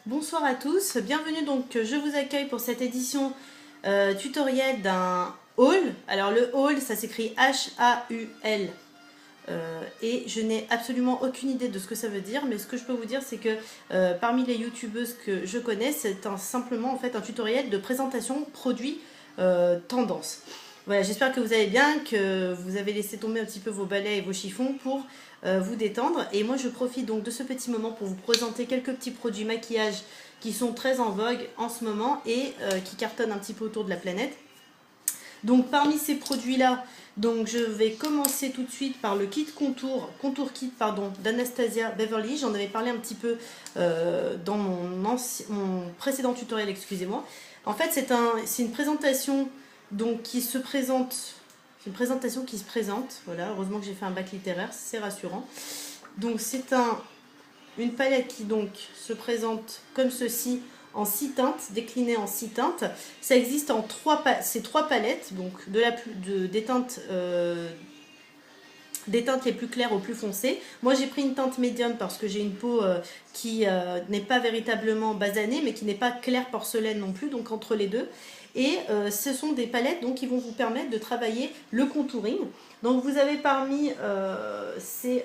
Bonsoir à tous, bienvenue donc, je vous accueille pour cette édition tutoriel d'un haul. Alors le haul ça s'écrit H-A-U-L et je n'ai absolument aucune idée de ce que ça veut dire, mais ce que je peux vous dire c'est que parmi les youtubeuses que je connais, c'est simplement en fait un tutoriel de présentation produit tendance. Voilà, j'espère que vous allez bien, que vous avez laissé tomber un petit peu vos balais et vos chiffons pour vous détendre. Et moi, je profite donc de ce petit moment pour vous présenter quelques petits produits maquillage qui sont très en vogue en ce moment et qui cartonnent un petit peu autour de la planète. Donc, parmi ces produits-là, donc je vais commencer tout de suite par le kit contour kit pardon, d'Anastasia Beverly. J'en avais parlé un petit peu dans mon précédent tutoriel, excusez-moi. En fait, c'est une présentation donc qui se présente, c'est une présentation qui se présente, voilà, heureusement que j'ai fait un bac littéraire, c'est rassurant. Donc c'est une palette qui donc se présente comme ceci en 6 teintes, déclinée en 6 teintes. Ça existe en ces trois palettes, donc des teintes les plus claires aux plus foncées. Moi j'ai pris une teinte médium parce que j'ai une peau qui n'est pas véritablement basanée mais qui n'est pas claire porcelaine non plus, donc entre les deux. Et ce sont des palettes donc, qui vont vous permettre de travailler le contouring. Donc vous avez parmi ces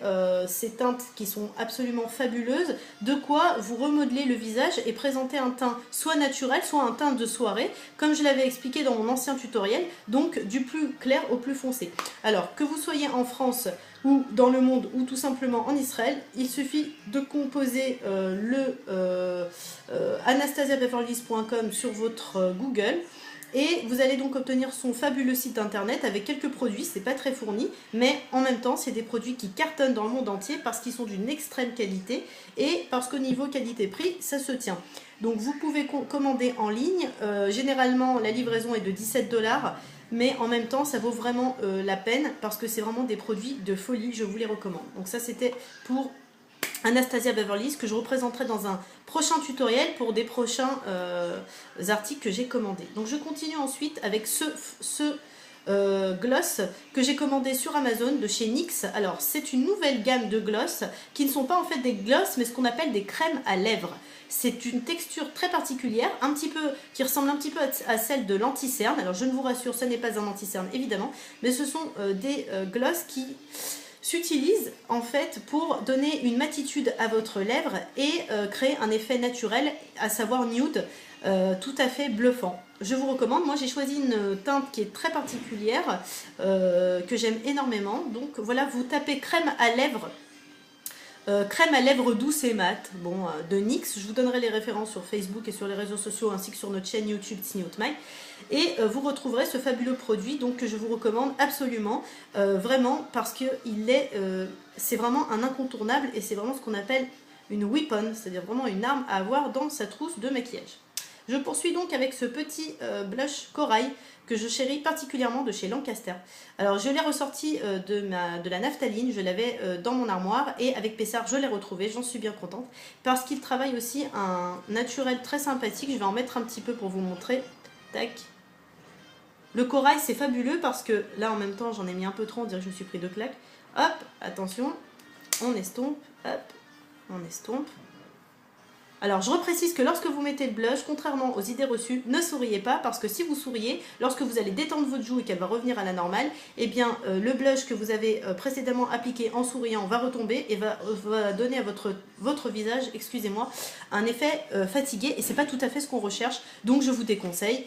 teintes qui sont absolument fabuleuses, de quoi vous remodeler le visage et présenter un teint soit naturel, soit un teint de soirée, comme je l'avais expliqué dans mon ancien tutoriel, donc du plus clair au plus foncé. Alors que vous soyez en France ou dans le monde ou tout simplement en Israël, il suffit de composer anastasiabeverlys.com sur votre Google. Et vous allez donc obtenir son fabuleux site internet avec quelques produits, c'est pas très fourni, mais en même temps c'est des produits qui cartonnent dans le monde entier parce qu'ils sont d'une extrême qualité et parce qu'au niveau qualité-prix, ça se tient. Donc vous pouvez commander en ligne, généralement la livraison est de 17 $, mais en même temps ça vaut vraiment la peine parce que c'est vraiment des produits de folie, je vous les recommande. Donc ça c'était pour Anastasia Beverly, que je représenterai dans un prochain tutoriel pour des prochains articles que j'ai commandés. Donc je continue ensuite avec ce gloss que j'ai commandé sur Amazon de chez NYX. Alors c'est une nouvelle gamme de gloss qui ne sont pas en fait des gloss mais ce qu'on appelle des crèmes à lèvres. C'est une texture très particulière, qui ressemble un petit peu à celle de l'anti-cerne. Alors je ne vous rassure, ce n'est pas un anti-cerne évidemment, mais ce sont des gloss qui s'utilise en fait pour donner une matitude à votre lèvre et créer un effet naturel, à savoir nude, tout à fait bluffant. Je vous recommande, moi j'ai choisi une teinte qui est très particulière, que j'aime énormément. Donc voilà, vous tapez crème à lèvres douce et mat, de NYX. Je vous donnerai les références sur Facebook et sur les réseaux sociaux ainsi que sur notre chaîne YouTube Tsnioutmag. Et vous retrouverez ce fabuleux produit donc, que je vous recommande absolument, vraiment parce que c'est vraiment un incontournable et c'est vraiment ce qu'on appelle une weapon, c'est-à-dire vraiment une arme à avoir dans sa trousse de maquillage. Je poursuis donc avec ce petit blush corail que je chéris particulièrement de chez Lancaster. Alors je l'ai ressorti de la naphtaline, je l'avais dans mon armoire et avec Pessard je l'ai retrouvé, j'en suis bien contente parce qu'il travaille aussi un naturel très sympathique. Je vais en mettre un petit peu pour vous montrer. Tac. Le corail c'est fabuleux parce que là en même temps j'en ai mis un peu trop, on dirait que je me suis pris 2 claques. Hop, attention, on estompe, hop, on estompe. Alors je reprécise que lorsque vous mettez le blush, contrairement aux idées reçues, ne souriez pas parce que si vous souriez, lorsque vous allez détendre votre joue et qu'elle va revenir à la normale, eh bien le blush que vous avez précédemment appliqué en souriant va retomber et va donner à votre visage, excusez-moi, un effet fatigué et c'est pas tout à fait ce qu'on recherche. Donc je vous déconseille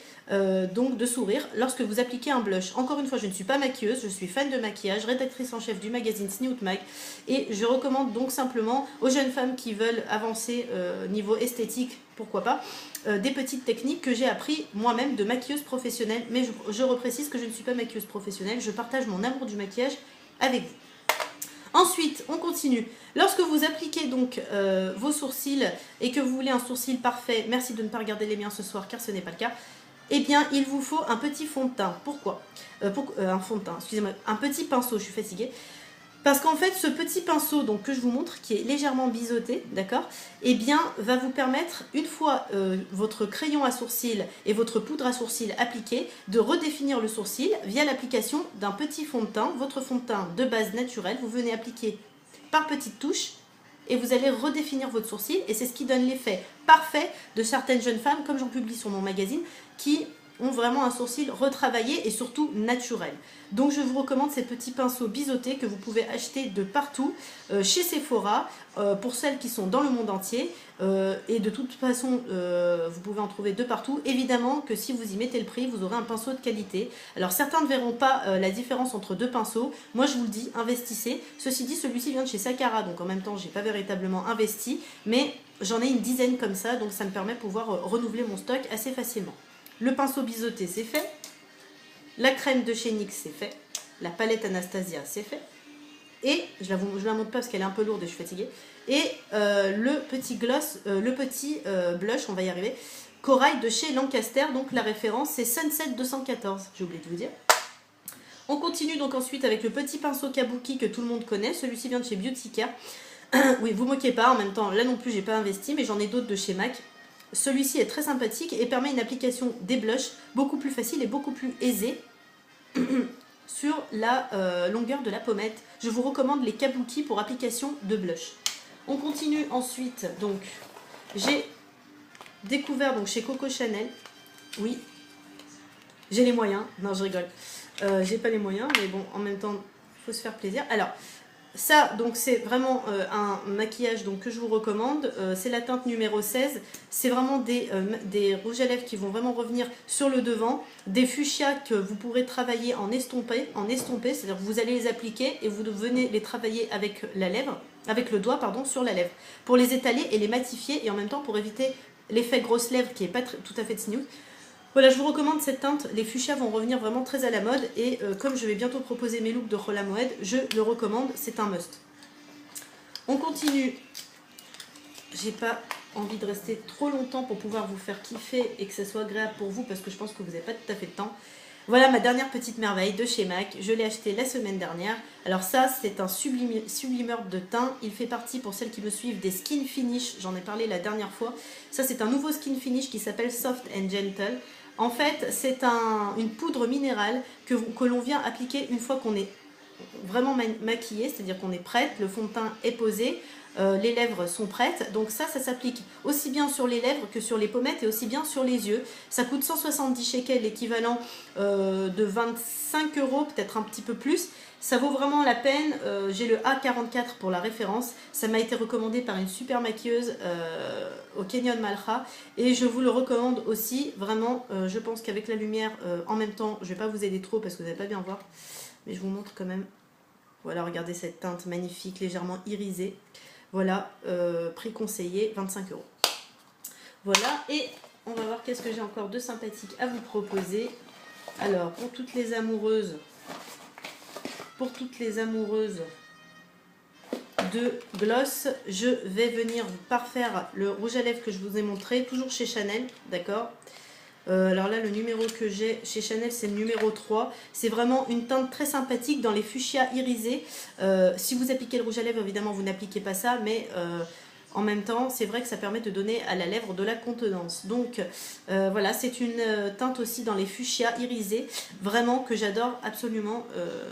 donc de sourire lorsque vous appliquez un blush. Encore une fois, je ne suis pas maquilleuse, je suis fan de maquillage, rédactrice en chef du magazine Tsnioutmag et je recommande donc simplement aux jeunes femmes qui veulent avancer niveau esthétique, pourquoi pas, des petites techniques que j'ai appris moi-même de maquilleuse professionnelle, mais je reprécise que je ne suis pas maquilleuse professionnelle, je partage mon amour du maquillage avec vous. Ensuite, on continue. Lorsque vous appliquez donc vos sourcils et que vous voulez un sourcil parfait, merci de ne pas regarder les miens ce soir car ce n'est pas le cas, eh bien il vous faut un petit fond de teint. Pourquoi un fond de teint, excusez-moi, un petit pinceau, je suis fatiguée. Parce qu'en fait, ce petit pinceau donc, que je vous montre, qui est légèrement biseauté, d'accord, eh bien, va vous permettre, une fois votre crayon à sourcils et votre poudre à sourcils appliquée, de redéfinir le sourcil via l'application d'un petit fond de teint, votre fond de teint de base naturelle. Vous venez appliquer par petites touches et vous allez redéfinir votre sourcil et c'est ce qui donne l'effet parfait de certaines jeunes femmes, comme j'en publie sur mon magazine, qui ont vraiment un sourcil retravaillé et surtout naturel. Donc je vous recommande ces petits pinceaux biseautés que vous pouvez acheter de partout, chez Sephora, pour celles qui sont dans le monde entier, et de toute façon vous pouvez en trouver de partout. Évidemment que si vous y mettez le prix, vous aurez un pinceau de qualité. Alors certains ne verront pas la différence entre deux pinceaux, moi je vous le dis, investissez. Ceci dit, celui-ci vient de chez Sakara, donc en même temps j'ai pas véritablement investi, mais j'en ai une dizaine comme ça, donc ça me permet de pouvoir renouveler mon stock assez facilement. Le pinceau biseauté, c'est fait. La crème de chez NYX, c'est fait. La palette Anastasia, c'est fait. Et, je la montre pas parce qu'elle est un peu lourde et je suis fatiguée. Et le petit gloss, blush, on va y arriver, Corail de chez Lancaster. Donc la référence, c'est Sunset 214. J'ai oublié de vous dire. On continue donc ensuite avec le petit pinceau Kabuki que tout le monde connaît. Celui-ci vient de chez Beauty Care. Oui, vous moquez pas. En même temps, là non plus, j'ai pas investi, mais j'en ai d'autres de chez MAC. Celui-ci est très sympathique et permet une application des blushs beaucoup plus facile et beaucoup plus aisée sur la longueur de la pommette. Je vous recommande les Kabuki pour application de blush. On continue ensuite, donc j'ai découvert donc chez Coco Chanel, oui, j'ai les moyens, non je rigole, j'ai pas les moyens, mais bon, en même temps, il faut se faire plaisir. Alors, ça, donc c'est vraiment un maquillage donc, que je vous recommande. C'est la teinte numéro 16. C'est vraiment des rouges à lèvres qui vont vraiment revenir sur le devant. Des fuchsias que vous pourrez travailler en estompé. C'est-à-dire que vous allez les appliquer et vous venez les travailler avec la lèvre, avec le doigt, pardon, sur la lèvre. Pour les étaler et les matifier et en même temps pour éviter l'effet grosse lèvre qui n'est pas tout à fait de Snoot. Voilà, je vous recommande cette teinte. Les fuchsias vont revenir vraiment très à la mode. Et comme je vais bientôt proposer mes looks de Rola Moed, je le recommande. C'est un must. On continue. J'ai pas envie de rester trop longtemps pour pouvoir vous faire kiffer et que ça soit agréable pour vous parce que je pense que vous n'avez pas tout à fait le temps. Voilà ma dernière petite merveille de chez MAC. Je l'ai acheté la semaine dernière. Alors ça, c'est un sublimeur de teint. Il fait partie, pour celles qui me suivent, des Skin Finish. J'en ai parlé la dernière fois. Ça, c'est un nouveau Skin Finish qui s'appelle Soft and Gentle. En fait, c'est une poudre minérale que l'on vient appliquer une fois qu'on est vraiment maquillé, c'est-à-dire qu'on est prête, le fond de teint est posé, les lèvres sont prêtes. Donc ça s'applique aussi bien sur les lèvres que sur les pommettes et aussi bien sur les yeux. Ça coûte 170 shekels, l'équivalent de 25 €, peut-être un petit peu plus. Ça vaut vraiment la peine. J'ai le A44 pour la référence. Ça m'a été recommandé par une super maquilleuse au Canyon Malha. Et je vous le recommande aussi. Vraiment, je pense qu'avec la lumière, en même temps, je ne vais pas vous aider trop parce que vous n'allez pas bien voir. Mais je vous montre quand même. Voilà, regardez cette teinte magnifique, légèrement irisée. Voilà, prix conseillé, 25 €. Voilà, et on va voir qu'est-ce que j'ai encore de sympathique à vous proposer. Alors, pour toutes les amoureuses de gloss, je vais venir vous parfaire le rouge à lèvres que je vous ai montré, toujours chez Chanel, d'accord. Alors là, le numéro que j'ai chez Chanel, c'est le numéro 3. C'est vraiment une teinte très sympathique dans les fuchsias irisés. Si vous appliquez le rouge à lèvres, évidemment, vous n'appliquez pas ça, mais en même temps, c'est vrai que ça permet de donner à la lèvre de la contenance. Donc voilà, c'est une teinte aussi dans les fuchsias irisés, vraiment que j'adore absolument.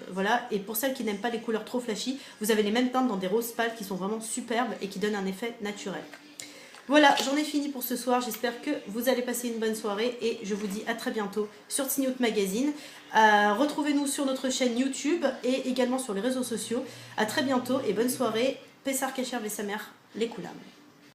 Voilà, et pour celles qui n'aiment pas les couleurs trop flashy, vous avez les mêmes teintes dans des roses pâles qui sont vraiment superbes et qui donnent un effet naturel. Voilà, j'en ai fini pour ce soir. J'espère que vous allez passer une bonne soirée et je vous dis à très bientôt sur Tsniout Magazine. Retrouvez-nous sur notre chaîne YouTube et également sur les réseaux sociaux. À très bientôt et bonne soirée. Pessar Kacher Vesamer, les Koulam.